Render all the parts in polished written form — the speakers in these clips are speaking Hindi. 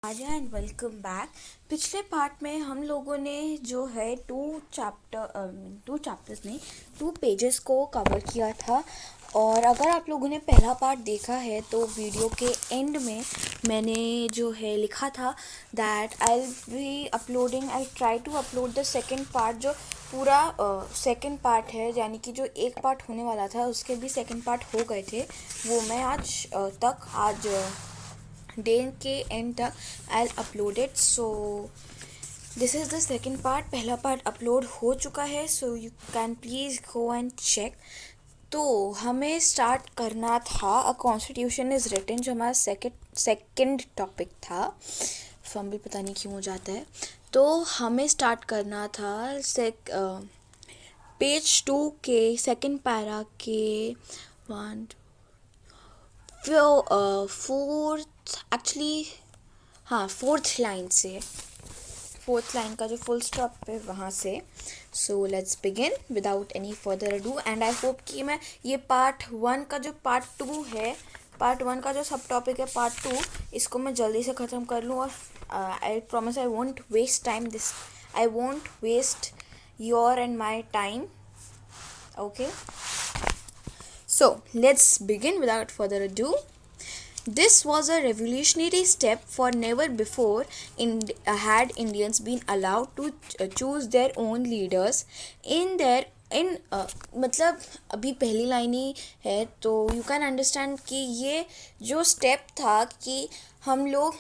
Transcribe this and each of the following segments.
Arya and welcome back. पिछले पार्ट में हम लोगों ने जो है टू चैप्टर्स नहीं, 2 पेजेस को कवर किया था। और अगर आप लोगों ने पहला पार्ट देखा है तो वीडियो के एंड में मैंने जो है लिखा था that I try to upload the second part. जो पूरा सेकेंड पार्ट है, यानी कि जो एक पार्ट होने वाला था उसके भी सेकेंड पार्ट हो गए थे, वो मैं आज डे के एंड तक I upload it. So this is the second part. पहला पार्ट अपलोड हो चुका है, so you can please go and check. तो हमें स्टार्ट करना था अ कॉन्स्टिट्यूशन इज़ रिटन, जो हमारा सेकेंड टॉपिक था। फंबल पता नहीं क्यों हो जाता है। तो हमें स्टार्ट करना था पेज 2 के सेकेंड पैरा के वन फोर्थ लाइन से, फोर्थ लाइन का जो फुल स्टॉप है वहाँ से। So let's begin without any further ado. And I hope कि मैं ये पार्ट 1 का जो पार्ट 2 है, पार्ट 1 का जो सब टॉपिक है पार्ट 2, इसको मैं जल्दी से ख़त्म कर लूँ। और I promise I won't waste your and my time. Okay, so let's begin without further ado. This was a revolutionary step, for never before had Indians been allowed to choose their own leaders मतलब अभी पहली लाइन ही है, तो यू कैन अंडरस्टैंड कि ये जो स्टेप था कि हम लोग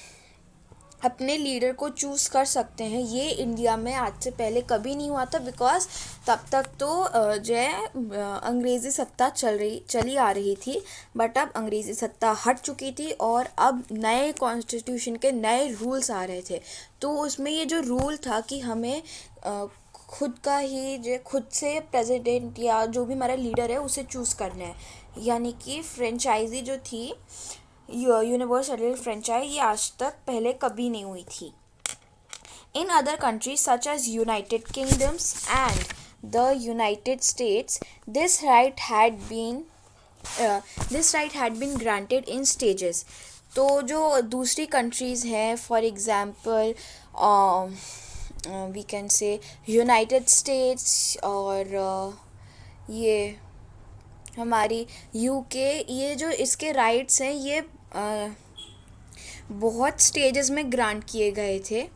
अपने लीडर को चूज़ कर सकते हैं, ये इंडिया में आज से पहले कभी नहीं हुआ था। बिकॉज तब तक तो जो है अंग्रेज़ी सत्ता चली आ रही थी, बट अब अंग्रेज़ी सत्ता हट चुकी थी और अब नए कॉन्स्टिट्यूशन के नए रूल्स आ रहे थे। तो उसमें ये जो रूल था कि हमें खुद से प्रेसिडेंट या जो भी हमारा लीडर है उसे चूज़ करना है, यानी कि फ्रेंचाइजी जो थी, यूनिवर्सल फ्रेंचाइज, ये आज तक पहले कभी नहीं हुई थी। In other countries such as United Kingdoms and the United States, this right had been granted in stages. तो जो दूसरी कंट्रीज़ हैं, for example we can say United States और ये हमारी यूके, ये जो इसके राइट्स हैं ये बहुत स्टेजेस में ग्रांट किए गए थे।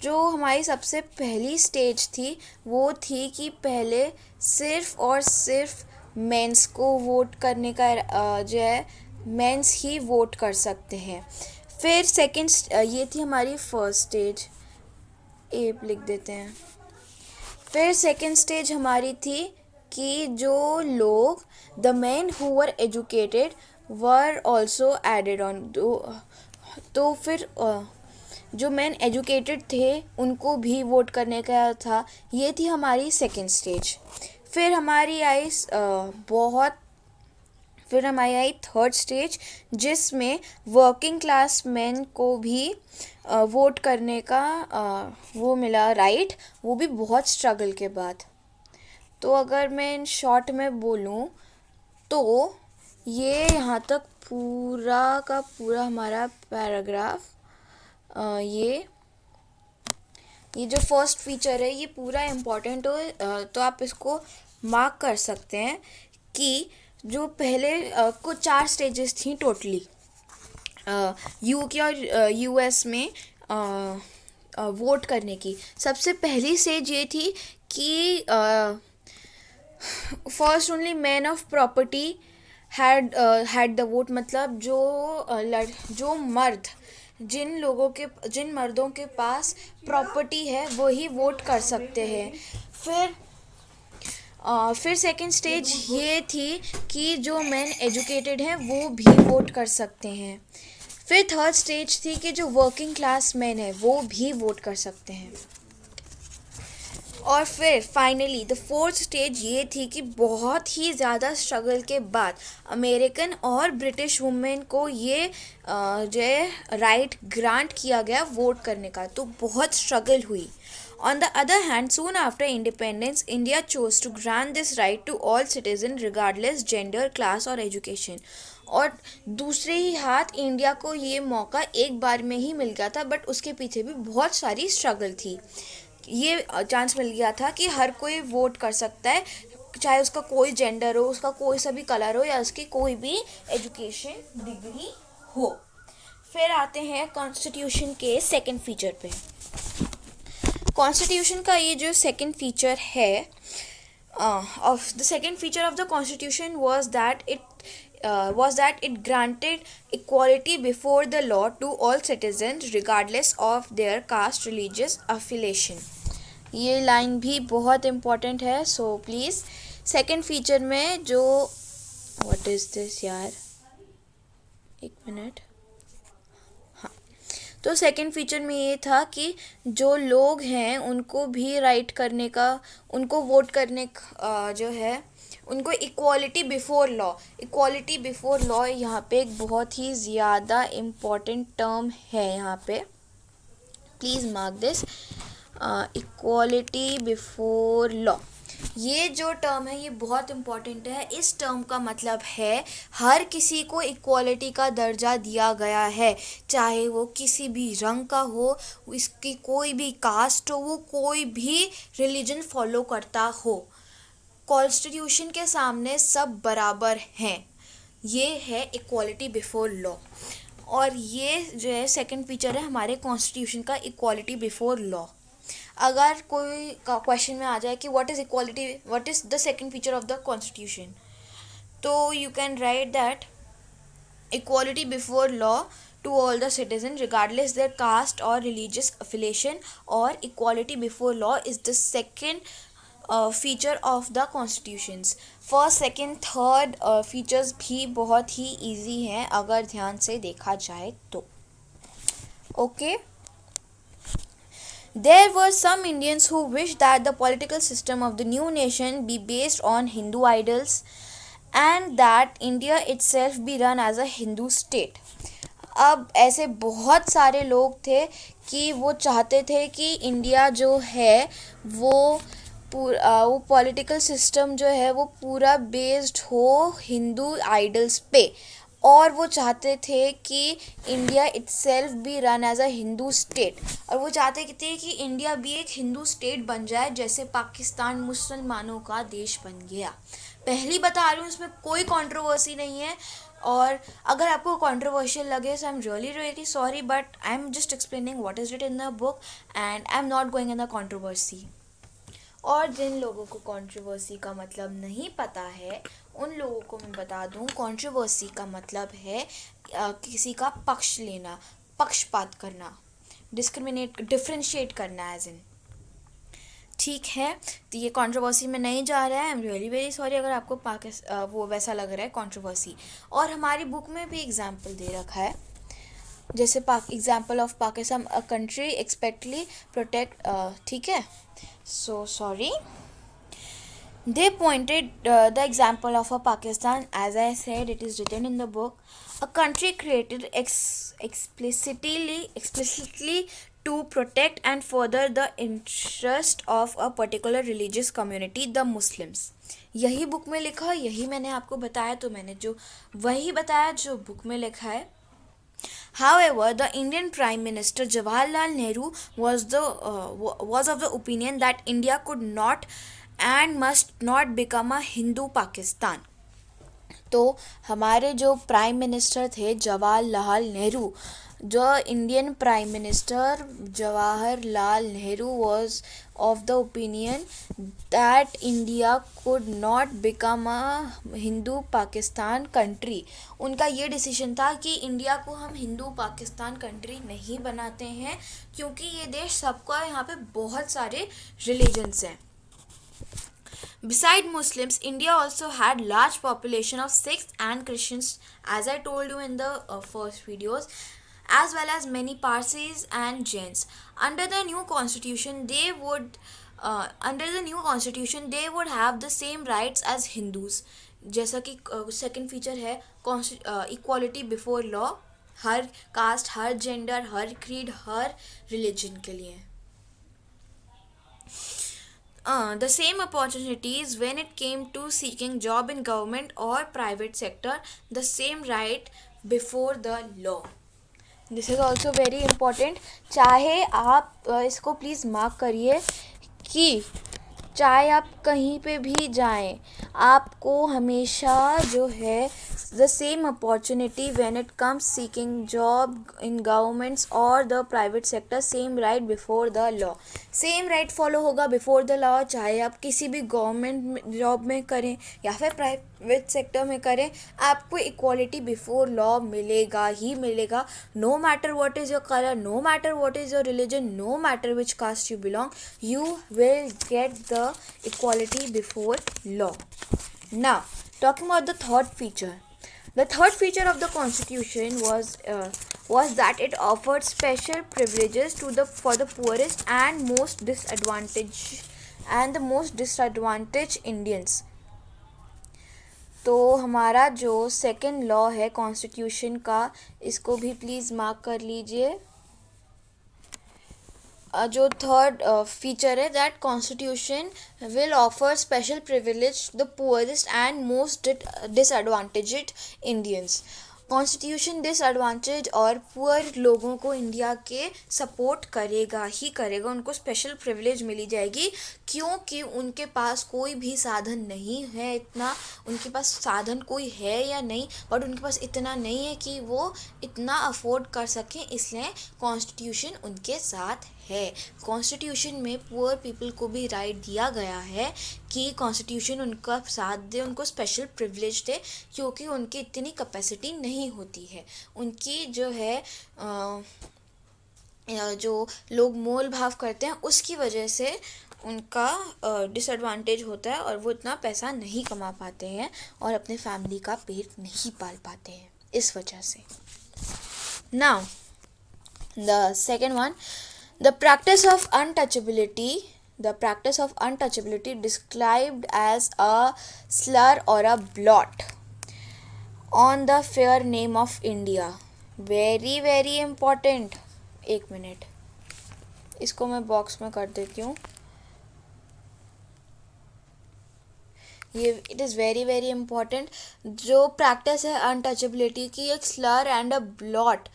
जो हमारी सबसे पहली स्टेज थी वो थी कि पहले सिर्फ और सिर्फ मेंस को वोट करने का जो है मेंस ही वोट कर सकते हैं। फिर सेकंड, ये थी हमारी फर्स्ट स्टेज, ए लिख देते हैं। फिर सेकंड स्टेज हमारी थी कि जो लोग the men who were educated were also added on. तो फिर जो मेन एजुकेटेड थे उनको भी वोट करने का था। ये थी हमारी सेकंड स्टेज। फिर हमारी आई थर्ड स्टेज, जिसमें वर्किंग क्लास मैन को भी वोट करने का वो मिला राइट, वो भी बहुत स्ट्रगल के बाद। तो अगर मैं इन शॉर्ट में बोलूँ तो ये यहाँ तक पूरा का पूरा हमारा पैराग्राफ, ये जो फर्स्ट फीचर है ये पूरा इम्पॉर्टेंट हो, तो आप इसको मार्क कर सकते हैं कि जो पहले को 4 स्टेजेस थी टोटली यूके और यूएस में वोट करने की। सबसे पहली स्टेज ये थी कि first only man of property had the vote, मतलब जिन मर्दों के पास प्रॉपर्टी है वो ही वोट कर सकते हैं। फिर सेकंड स्टेज ये थी कि जो मेन एजुकेटेड हैं वो भी वोट कर सकते हैं। फिर थर्ड स्टेज थी कि जो वर्किंग क्लास मैन है वो भी वोट कर सकते हैं। और फिर फाइनली द फोर्थ स्टेज ये थी कि बहुत ही ज़्यादा स्ट्रगल के बाद अमेरिकन और ब्रिटिश वुमेन को ये जो है राइट ग्रांट किया गया वोट करने का। तो बहुत स्ट्रगल हुई On the other hand, soon after independence, India chose to grant this right to all citizens regardless gender, class और education. और दूसरे ही हाथ इंडिया को ये मौका एक बार में ही मिल गया था, बट उसके पीछे भी बहुत सारी स्ट्रगल थी. ये चांस मिल गया था कि हर कोई वोट कर सकता है, चाहे उसका कोई जेंडर हो, उसका कोई सा भी कलर हो, या उसकी कोई भी एजुकेशन डिग्री हो. फिर आते हैं कॉन्स्टिट्यूशन के सेकंड फीचर पे. कॉन्स्टिट्यूशन का ये जो सेकंड फीचर है, of the second feature of the constitution was that it granted equality before the law to all citizens regardless of their caste, religious affiliation. ये लाइन भी बहुत इम्पोर्टेंट है. सो प्लीज़ सेकंड फीचर में जो व्हाट इज़ दिस यार, एक मिनट. तो सेकंड फीचर में ये था कि जो लोग हैं उनको भी राइट करने का, उनको वोट करने का जो है, उनको equality before law. Equality before law यहाँ पे एक बहुत ही ज़्यादा इम्पॉर्टेंट टर्म है. यहाँ पे please mark this, equality before law. ये जो टर्म है ये बहुत इम्पॉर्टेंट है. इस टर्म का मतलब है हर किसी को इक्वालिटी का दर्जा दिया गया है, चाहे वो किसी भी रंग का हो, इसकी कोई भी कास्ट हो, वो कोई भी रिलीजन फॉलो करता हो. कॉन्स्टिट्यूशन के सामने सब बराबर हैं. ये है इक्वालिटी बिफोर लॉ. और ये जो है सेकंड फीचर है हमारे कॉन्स्टिट्यूशन का, इक्वालिटी बिफोर लॉ. अगर कोई क्वेश्चन में आ जाए कि what is equality, what is the second feature of the constitution, तो you can write that equality before law to all the citizens regardless their caste or religious affiliation, or equality before law is the second feature of the constitutions. First second third features भी बहुत ही इजी हैं अगर ध्यान से देखा जाए तो. Okay. There were some Indians who wished that the political system of the new nation be based on Hindu idols and that India itself be run as a Hindu state. अब ऐसे बहुत सारे लोग थे कि वो चाहते थे कि इंडिया जो है वो पॉलिटिकल सिस्टम जो है वो पूरा बेस्ड हो हिंदू आइडल्स पे, और वो चाहते थे कि इंडिया इटसेल्फ भी run as a Hindu state. और वो चाहते थे कि इंडिया भी एक हिंदू स्टेट बन जाए जैसे पाकिस्तान मुसलमानों का देश बन गया. पहली बता रही हूँ, इसमें कोई कंट्रोवर्सी नहीं है. और अगर आपको कंट्रोवर्शियल लगे so I am really really sorry, but I am just explaining what is written in the book and I am not going in the controversy. और जिन लोगों को कंट्रोवर्सी का मतलब नहीं पता है उन लोगों को मैं बता दूं, कंट्रोवर्सी का मतलब है किसी का पक्ष लेना, पक्षपात करना, डिफरेंशिएट करना एज इन. ठीक है, तो ये कंट्रोवर्सी में नहीं जा रहा है. आई एम रियली वेरी सॉरी अगर आपको वो वैसा लग रहा है कंट्रोवर्सी. और हमारी बुक में भी एग्जाम्पल दे रखा है, जैसे example of Pakistan, a country expectedly protect. ठीक है, so sorry. They pointed the example of a Pakistan. As I said, it is written in the book, a country created explicitly to protect and further the interest of a particular religious community, the Muslims. यही बुक में लिखा है, यही मैंने आपको बताया, तो मैंने जो वही बताया जो बुक में लिखा है. However, the Indian Prime Minister Jawaharlal Nehru was of the opinion that India could not and must not become a Hindu Pakistan. तो हमारे जो प्राइम मिनिस्टर थे जवाहरलाल नेहरू, जो Indian prime minister Jawaharlal Nehru was of the opinion that India could not become a Hindu Pakistan country. उनका ये डिसीजन था कि इंडिया को हम हिंदू पाकिस्तान कंट्री नहीं बनाते हैं क्योंकि ये देश सबका, यहाँ पे बहुत सारे रिलीजन्स हैं. Beside Muslims, India also had large population of Sikhs and Christians, as I told you in the first videos, as well as many Parsis and Jains. Under the new constitution, they would have the same rights as Hindus. जैसा कि सेकंड फीचर है इक्वालिटी बिफोर लॉ, हर कास्ट, हर जेंडर, हर क्रीड, हर रिलीजन के लिए. the same opportunities when it came to seeking job in government or private sector, the same right before the law. This is also very important. चाहे आप इसको प्लीज़ मार्क करिए कि चाहे आप कहीं पे भी जाएं, आपको हमेशा जो है the same opportunity when it comes seeking job in governments और the private sector, same right before the law. Same right follow होगा बिफोर द लॉ, चाहे आप किसी भी गवर्नमेंट जॉब में करें या फिर प्राइवेट सेक्टर में करें, आपको इक्वालिटी बिफोर लॉ मिलेगा ही मिलेगा. No matter what is your colour, no matter what is your religion, no matter which caste you belong, you will get the equality before law. Now, talking about the third feature. The third feature of the Constitution was that it offered special privileges for the poorest and most disadvantaged Indians. तो हमारा जो सेकेंड लॉ है कॉन्स्टिट्यूशन का, इसको भी प्लीज़ मार्क कर लीजिए. जो थर्ड फीचर है, that constitution will offer special privilege the poorest and most disadvantaged Indians. Constitution disadvantage और पुअर लोगों को इंडिया के सपोर्ट करेगा ही करेगा. उनको स्पेशल प्रिविलेज मिली जाएगी क्योंकि उनके पास कोई भी साधन नहीं है. इतना उनके पास साधन कोई है या नहीं, बट उनके पास इतना नहीं है कि वो इतना अफोर्ड कर सकें, इसलिए कॉन्स्टिट्यूशन उनके साथ है. कॉन्स्टिट्यूशन में पुअर पीपल को भी राइट दिया गया है कि कॉन्स्टिट्यूशन उनका साथ दे, उनको स्पेशल प्रिविलेज दे, क्योंकि उनकी इतनी कैपेसिटी नहीं होती है. उनकी जो है जो लोग मोल भाव करते हैं उसकी वजह से उनका डिसएडवांटेज होता है और वो इतना पैसा नहीं कमा पाते हैं और अपने फैमिली का पेट नहीं पाल पाते हैं इस वजह से. Now the second one, the practice of untouchability described as a slur or a blot on the fair name of India. Very very important. एक मिनट, इसको मैं बॉक्स में कर देती हूँ. ये it is very very important. जो प्रैक्टिस है अनटचेबिलिटी की, एक slur and a blot,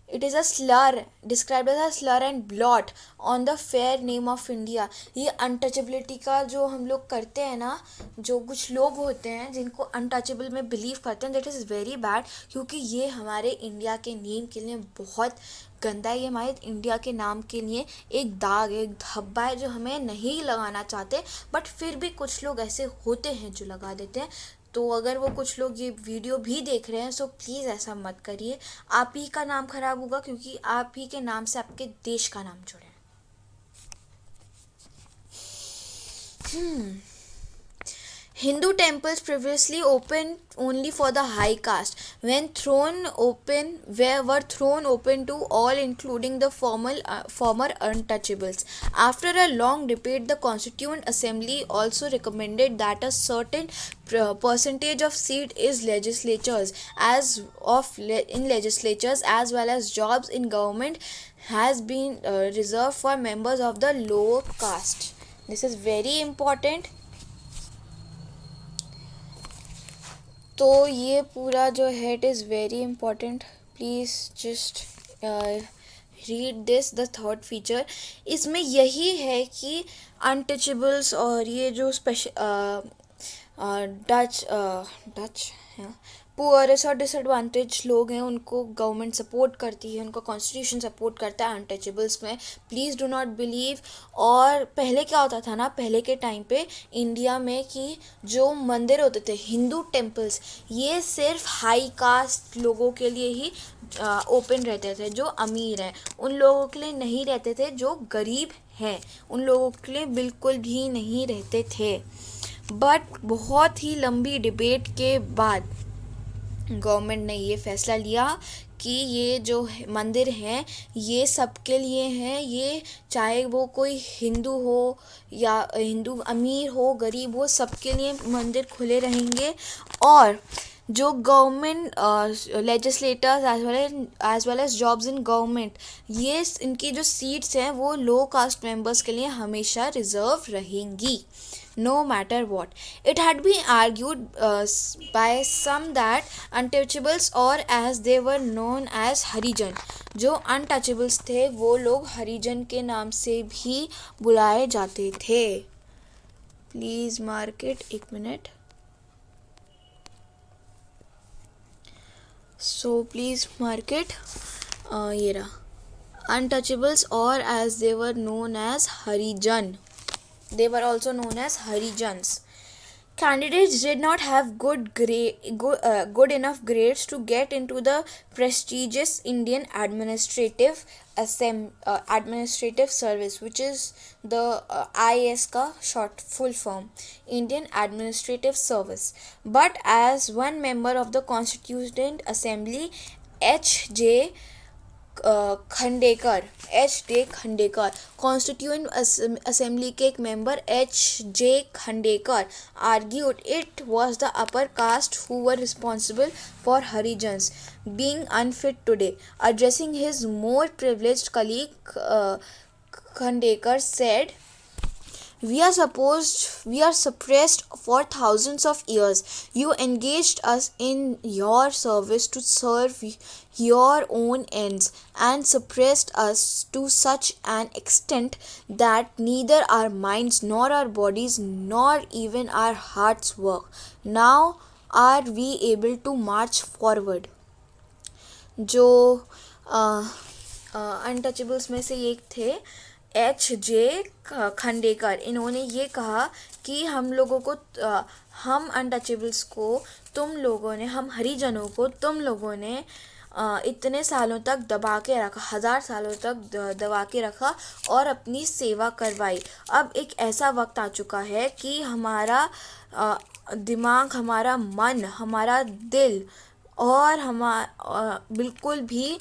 it is a slur, described as a slur and blot on the fair name of India. ये अनटचेबिलिटी का जो हम लोग करते हैं ना, जो कुछ लोग होते हैं जिनको अनटचेबल में बिलीव करते हैं, दैट इज़ वेरी बैड, क्योंकि ये हमारे इंडिया के नेम के लिए बहुत गंदा है. ये हमारे इंडिया के नाम के लिए एक दाग है, एक धब्बा है जो हमें नहीं लगाना चाहते, बट फिर भी कुछ लोग ऐसे होते हैं जो लगा देते हैं. तो अगर वो कुछ लोग ये वीडियो भी देख रहे हैं, सो प्लीज़ ऐसा मत करिए. आप ही का नाम खराब होगा, क्योंकि आप ही के नाम से आपके देश का नाम जुड़े. Hindu temples previously open only for the high caste were thrown open to all, including the former untouchables. After a long debate, the Constituent Assembly also recommended that a certain percentage of seat is in legislatures as well as jobs in government has been reserved for members of the lower caste. This is very important. तो ये पूरा जो है it is very important. Please just read this. The third feature इसमें यही है कि अनटचेबल्स और ये जो डच पुअरेस्ट और डिसएडवांटेज लोग हैं, उनको गवर्नमेंट सपोर्ट करती है, उनको कॉन्स्टिट्यूशन सपोर्ट करता है अनटचेबल्स में. Please do not believe. और पहले क्या होता था ना, पहले के टाइम पे इंडिया में कि जो मंदिर होते थे, हिंदू टेम्पल्स, ये सिर्फ हाई कास्ट लोगों के लिए ही ओपन रहते थे. जो अमीर हैं उन लोगों के लिए नहीं रहते थे, जो गरीब हैं उन लोगों के लिए बिल्कुल भी नहीं रहते थे. बट बहुत ही लंबी डिबेट के बाद गवर्नमेंट ने ये फैसला लिया कि ये जो मंदिर हैं ये सबके लिए हैं. ये चाहे वो कोई हिंदू हो या हिंदू अमीर हो, गरीब हो, सबके लिए मंदिर खुले रहेंगे. और जो government legislators as well as jobs in government, ये इनकी जो सीट्स हैं वो लो कास्ट मेंबर्स के लिए हमेशा रिजर्व रहेंगी, no matter what. It had been argued by some that untouchables, or as they were known as हरिजन, जो अनटचेबल्स थे वो लोग हरिजन के नाम से भी बुलाए जाते थे. प्लीज़ मार्क इट, एक minute. So please mark it. ये रहा, untouchables, or as they were known as Harijan. They were also known as Harijans. Candidates did not have good enough grades to get into the prestigious Indian administrative service, which is the IAS ka short full form, Indian Administrative Service. But as one member of the Constituent Assembly, H.J. Khandekar, constituent assembly के एक member H.J. Khandekar argued it was the upper caste who were responsible for Harijans being unfit today. Addressing his more privileged colleague, Khandekar said, we are suppressed for thousands of years. You engaged us in your service to serve your own ends, and suppressed us to such an extent that neither our minds nor our bodies nor even our hearts work. Now are we able to march forward? जो अनटचेबल्स में से एक थे H.J. खंडेकर, इन्होंने ये कहा कि हम लोगों को, हम अनटचेबल्स को तुम लोगों ने, हम हरिजनों को तुम लोगों ने इतने सालों तक दबा के रखा, 1000 सालों तक दबा के रखा और अपनी सेवा करवाई. अब एक ऐसा वक्त आ चुका है कि हमारा दिमाग, हमारा मन, हमारा दिल और बिल्कुल भी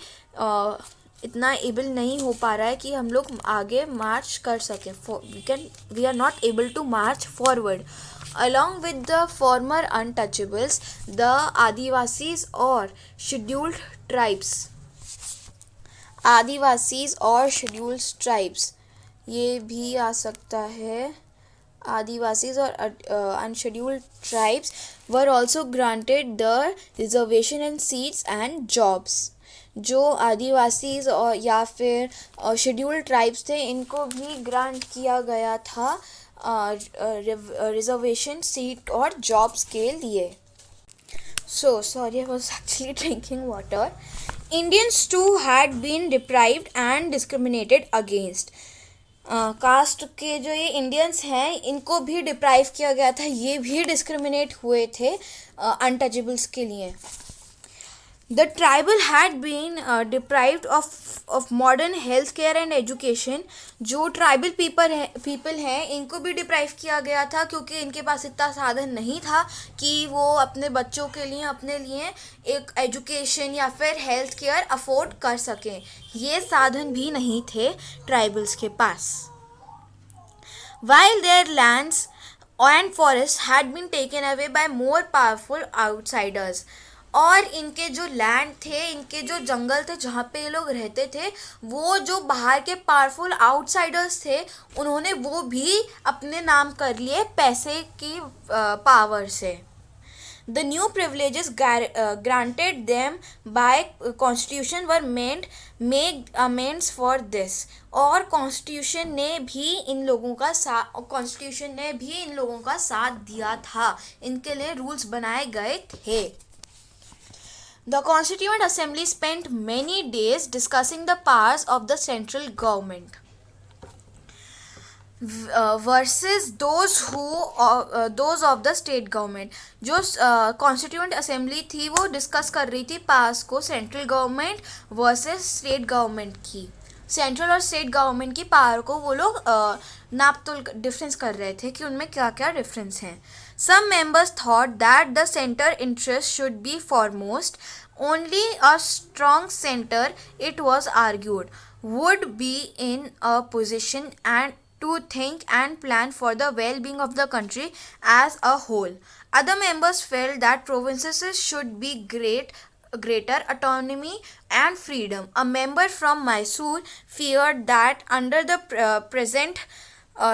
इतना एबल नहीं हो पा रहा है कि हम लोग आगे मार्च कर सकें. We are not able to march forward. Along with the former untouchables, the Adivasis or scheduled tribes. Adivasis और शेड्यूल्ड ट्राइब्स, ये भी आ सकता है. आदिवासीज और unscheduled tribes were also granted the reservation in seats and jobs. जो आदिवासीज और या फिर शेड्यूल्ड ट्राइब्स थे, इनको भी ग्रांट किया गया था रिजर्वेशन, सीट और जॉब्स के लिए. So sorry, I was actually drinking water. Indians too had been deprived and discriminated against. Caste के जो ये इंडियंस हैं, इनको भी डिप्राइव किया गया था, ये भी डिस्क्रिमिनेट हुए थे अनटचेबल्स के लिए. The tribal had been deprived of modern health care and education. जो ट्राइबल पीपल हैं, इनको भी डिप्राइव किया गया था क्योंकि इनके पास इतना साधन नहीं था कि वो अपने बच्चों के लिए, अपने लिए एक एजुकेशन या फिर हेल्थ केयर अफोर्ड कर सकें. ये साधन भी नहीं थे ट्राइबल्स के पास. While their lands and forests had been taken away by more powerful outsiders. और इनके जो लैंड थे, इनके जो जंगल थे जहाँ पे ये लोग रहते थे, वो जो बाहर के पावरफुल आउटसाइडर्स थे, उन्होंने वो भी अपने नाम कर लिए पैसे की पावर से. The new privileges granted them by Constitution were meant make amends for this. और कॉन्स्टिट्यूशन ने भी इन लोगों का साथ दिया था, इनके लिए रूल्स बनाए गए थे. The Constituent Assembly spent many days discussing the powers of the central government versus those of the state government. जो Constituent Assembly थी वो डिस्कस कर रही थी पावर्स को central government versus state government की. सेंट्रल और स्टेट गवर्नमेंट की पावर को वो लोग नाप तोल डिफरेंस कर रहे थे कि उनमें क्या क्या डिफरेंस हैं. Some members thought that the center interest should be foremost. Only a strong center, it was argued, would be in a position and to think and plan for the well-being of the country as a whole. Other members felt that provinces should be greater autonomy and freedom. A member from Mysore feared that under the present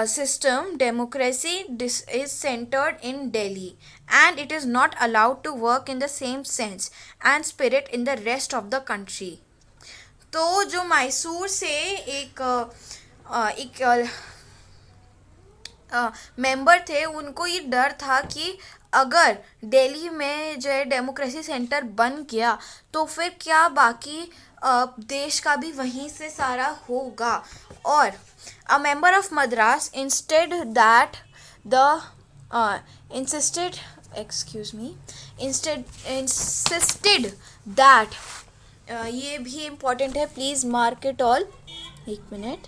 system, democracy is centered in Delhi and it is not allowed to work in the same sense and spirit in the rest of the country. तो जो मैसूर से एक मेंबर थे, उनको ये डर था कि अगर दिल्ली में जो है डेमोक्रेसी सेंटर बन गया तो फिर क्या बाकी देश का भी वहीं से सारा होगा. और a member of Madras instead that the insisted that ये भी इम्पोर्टेंट है, प्लीज़ मार्क इट ऑल. एक मिनट.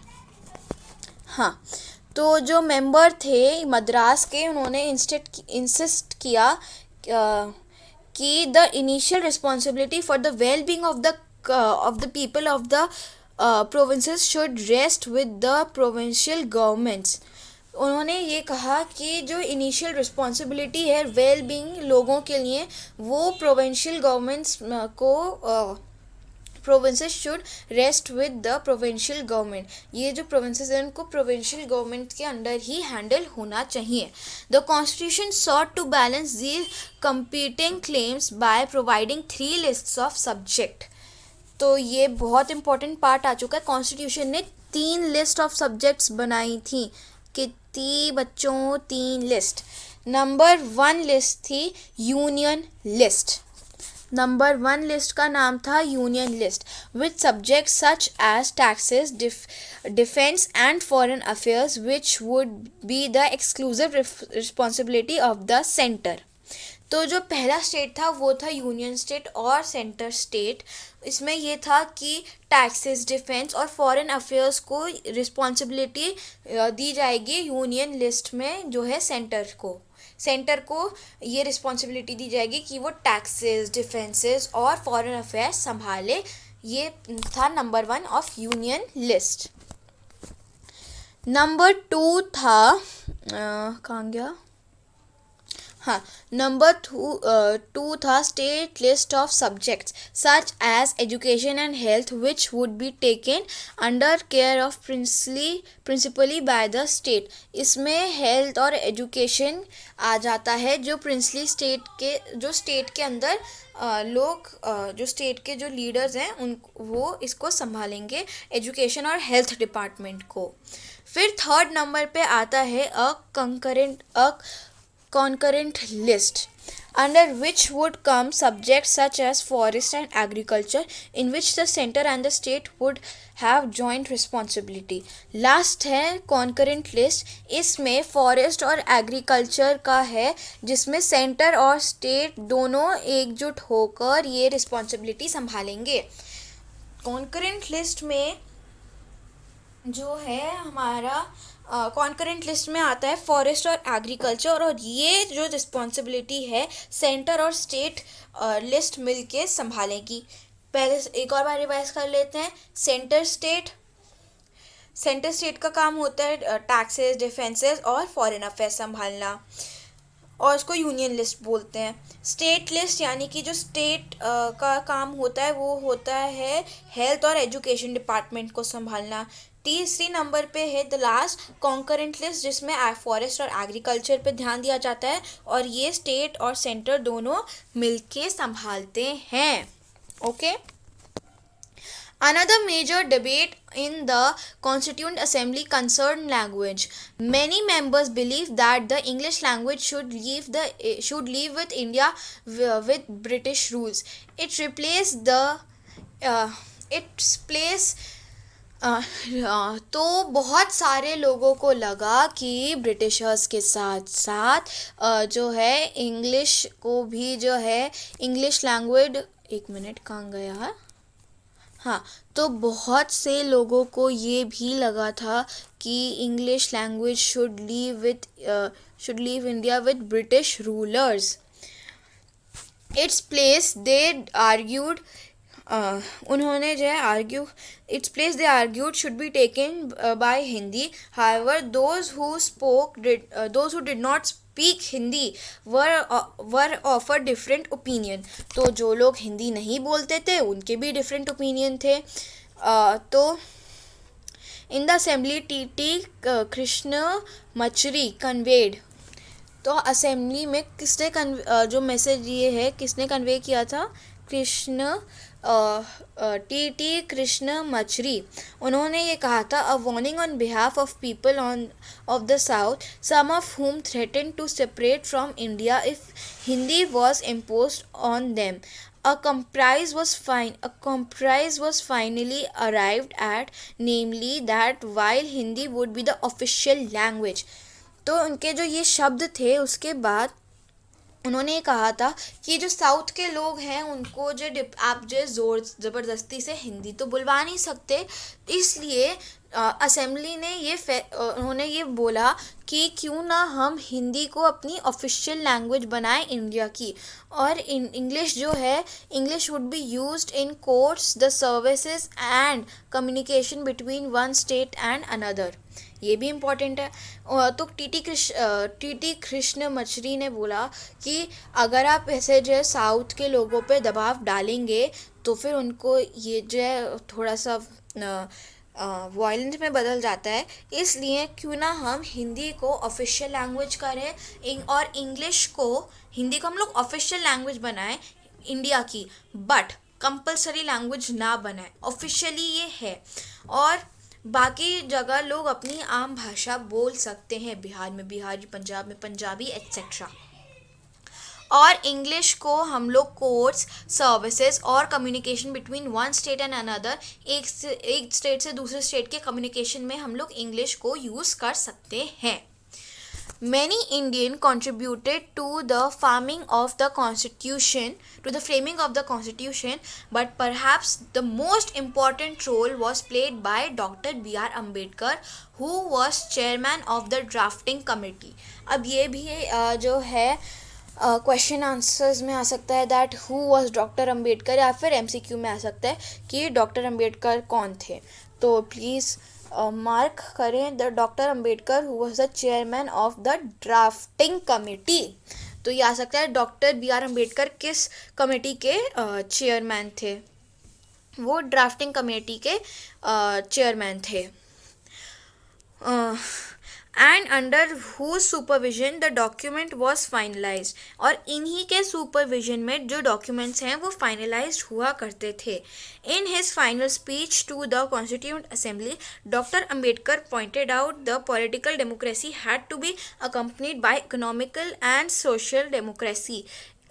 हाँ, तो जो मेंबर थे मद्रास के, उन्होंने इंसिस्ट किया कि the initial responsibility for the well being of the people of the provinces should rest with the provincial governments. उन्होंने ये कहा कि जो इनिशियल रिस्पॉन्सिबिलिटी है वेल बीइंग लोगों के लिए, वो प्रोविंशियल गवर्नमेंट्स को provinces should rest with the provincial government. ये जो प्रोविंसेस हैं उनको प्रोविंशियल गवर्नमेंट के अंडर ही हैंडल होना चाहिए. The constitution sought to balance these competing claims by providing 3 lists of subject. तो ये बहुत इंपॉर्टेंट पार्ट आ चुका है. कॉन्स्टिट्यूशन ने 3 लिस्ट ऑफ सब्जेक्ट्स बनाई थी. कितनी बच्चों? 3 लिस्ट. नंबर 1 लिस्ट थी यूनियन लिस्ट. नंबर 1 लिस्ट का नाम था union list with subject such as taxes, defence and foreign affairs which would be the exclusive responsibility of the centre. तो जो पहला स्टेट था वो था यूनियन स्टेट और सेंटर स्टेट. इसमें ये था कि टैक्सेस, डिफेंस और फॉरेन अफेयर्स को रिस्पॉन्सिबिलिटी दी जाएगी यूनियन लिस्ट में. जो है सेंटर को ये रिस्पॉन्सिबिलिटी दी जाएगी कि वो टैक्सेस, डिफेंसेस और फॉरेन अफेयर्स संभाले. ये था number 1 of union list. Number 2 था कहाँ गया? हाँ, नंबर 2 था state list of subjects such as education and health which would be taken under care of principally by the state. इसमें हेल्थ और एजुकेशन आ जाता है. जो प्रिंसली स्टेट के अंदर लोग जो स्टेट के जो लीडर्स हैं वो इसको संभालेंगे, एजुकेशन और हेल्थ डिपार्टमेंट को. फिर 3rd नंबर पे आता है concurrent list under which would come subjects such as forest and agriculture in which the center and the state would have joint responsibility. Last है concurrent list. इसमें फॉरेस्ट और एग्रीकल्चर का है जिसमें सेंटर और स्टेट दोनों एकजुट होकर ये रिस्पॉन्सिबिलिटी संभालेंगे. concurrent लिस्ट में जो है हमारा कॉन्करेंट लिस्ट में आता है फॉरेस्ट और एग्रीकल्चर, और ये जो रिस्पॉन्सिबिलिटी है सेंटर और स्टेट लिस्ट मिलके संभालेगी. पहले एक और बार रिवाइज कर लेते हैं. सेंटर स्टेट का काम होता है टैक्सेस, डिफेंसेस और फॉरेन अफेयर्स संभालना, और उसको यूनियन लिस्ट बोलते हैं. स्टेट लिस्ट यानी कि जो स्टेट का काम होता है वो होता है हेल्थ और एजुकेशन डिपार्टमेंट को संभालना. 3 नंबर पे है द लास्ट कॉन्करेंट लिस्ट जिसमें फॉरेस्ट और एग्रीकल्चर पे ध्यान दिया जाता है, और ये स्टेट और सेंटर दोनों मिलके संभालते हैं. Okay. Another major debate in the Constituent Assembly concerned language. Many members believe that the English language should leave with India with British rules. It replaced its place. तो बहुत सारे लोगों को लगा कि ब्रिटिशर्स के साथ साथ जो है इंग्लिश को भी जो है इंग्लिश लैंग्वेज. एक मिनट, कहाँ गया है? हाँ, तो बहुत से लोगों को ये भी लगा था कि English language should leave India with British rulers. Its place, they argued, उन्होंने जो है argue its place they argued should be taken by Hindi, however those who did not speak Hindi were offer different opinion. तो जो लोग हिंदी नहीं बोलते थे उनके भी डिफरेंट ओपिनियन थे। तो in the assembly T Krishnamachari conveyed. तो असेंबली में किसने जो मैसेज ये है किसने कन्वे किया था? T Krishnamachari. उन्होंने ये कहा था, a warning on behalf of people of the south, some of whom threatened to separate from India if Hindi was imposed on them. A compromise was finally arrived at, namely that while Hindi would be the official language. तो उनके जो ये शब्द थे उसके बाद उन्होंने ये कहा था कि जो साउथ के लोग हैं उनको आप जो ज़ोर ज़बरदस्ती से हिंदी तो बुलवा नहीं सकते, इसलिए असेंबली ने उन्होंने ये बोला कि क्यों ना हम हिंदी को अपनी ऑफिशियल लैंग्वेज बनाएं इंडिया की, और इंग्लिश जो है English would be used in courts, the services and communication between one state and another. ये भी इम्पॉर्टेंट है। तो टी कृष्ण मचरी ने बोला कि अगर आप ऐसे जो है साउथ के लोगों पे दबाव डालेंगे तो फिर उनको ये जो है थोड़ा सा वायलेंस में बदल जाता है, इसलिए क्यों ना हम हिंदी को ऑफिशियल लैंग्वेज करें और हिंदी को हम लोग ऑफिशियल लैंग्वेज बनाएं इंडिया की, बट कंपलसरी लैंग्वेज ना बनाएं। ऑफिशियली ये है और बाकी जगह लोग अपनी आम भाषा बोल सकते हैं, बिहार में बिहारी, पंजाब में पंजाबी एट्सेट्रा। और इंग्लिश को हम लोग कोर्ट्स, सर्विसेज और communication between one state and another, एक स्टेट से दूसरे स्टेट के कम्युनिकेशन में हम लोग इंग्लिश को यूज़ कर सकते हैं। Many Indians contributed to the framing of the Constitution, but perhaps the most important role was played by Dr. B.R. Ambedkar, who was chairman of the drafting committee. अब ये भी जो है क्वेश्चन आंसर्स में आ सकता है that who was doctor Ambedkar, या फिर MCQ में आ सकता है कि डॉक्टर अम्बेडकर कौन थे। तो प्लीज़ मार्क करें the doctor Ambedkar who was the chairman of the drafting committee. तो ये आ सकता है डॉक्टर B.R. अम्बेडकर किस कमेटी के चेयरमैन थे? वो ड्राफ्टिंग कमेटी के चेयरमैन थे। And under whose supervision the document was finalised, और इन्हीं के सुपरविजन में जो डॉक्यूमेंट्स हैं वो फाइनलाइज्ड हुआ करते थे। In his final speech to the constituent assembly, doctor Ambedkar pointed out the political democracy had to be accompanied by economical and social democracy.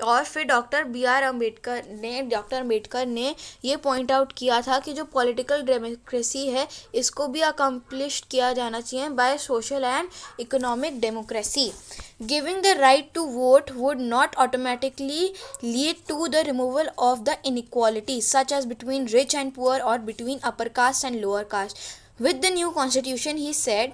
और फिर डॉक्टर अम्बेडकर ने ये पॉइंट आउट किया था कि जो पॉलिटिकल डेमोक्रेसी है इसको भी अकम्प्लिश किया जाना चाहिए by social and economic democracy. Giving the right to vote would not automatically lead to the removal of the inequality such as between rich and poor और between upper caste and lower caste. With the new constitution he said,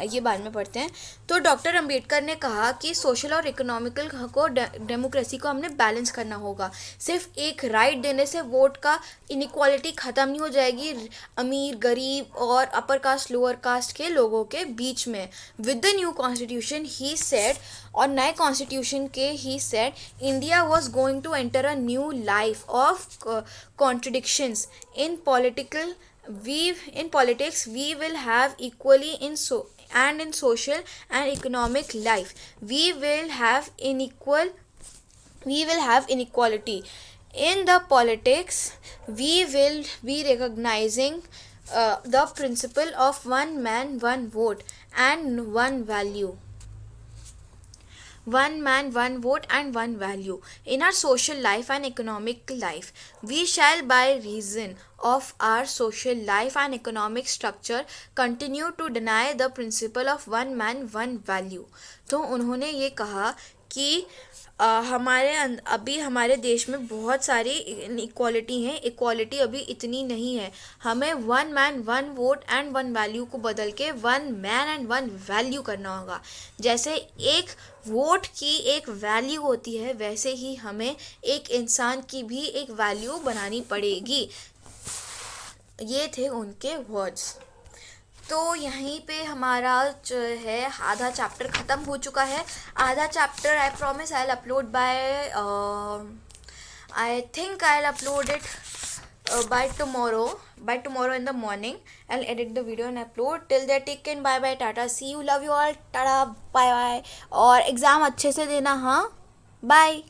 ये बाद में पढ़ते हैं। तो डॉक्टर अम्बेडकर ने कहा कि सोशल और इकोनॉमिकल को डेमोक्रेसी को हमने बैलेंस करना होगा। सिर्फ एक राइट देने से वोट का इनइक्वालिटी ख़त्म नहीं हो जाएगी अमीर गरीब और अपर कास्ट लोअर कास्ट के लोगों के बीच में। With the new constitution he said, और नए कॉन्स्टिट्यूशन के he said, India was going to enter a new life of contradictions in politics we will have equally in social and economic life we will have inequality in the politics. We will be recognizing the principle of one man one vote and one value. One man, one vote and one value. In our social life and economic life, we shall by reason of our social life and economic structure continue to deny the principle of one man, one value. तो उन्होंने ये कहा कि अभी हमारे देश में बहुत सारी इक्वालिटी हैं, इक्वालिटी अभी इतनी नहीं है। हमें one man one vote and one value को बदल के one man and one value करना होगा। जैसे एक वोट की एक वैल्यू होती है, वैसे ही हमें एक इंसान की भी एक वैल्यू बनानी पड़ेगी। ये थे उनके वर्ड्स। तो यहीं पे हमारा जो है आधा चैप्टर ख़त्म हो चुका है। आधा chapter I promise I upload by I think I upload it by tomorrow in the morning. I'll edit the video and upload. Till then, take care, bye bye, tata, see you, love you all, tata, bye bye. और एग्ज़ाम अच्छे से देना, हाँ, बाय।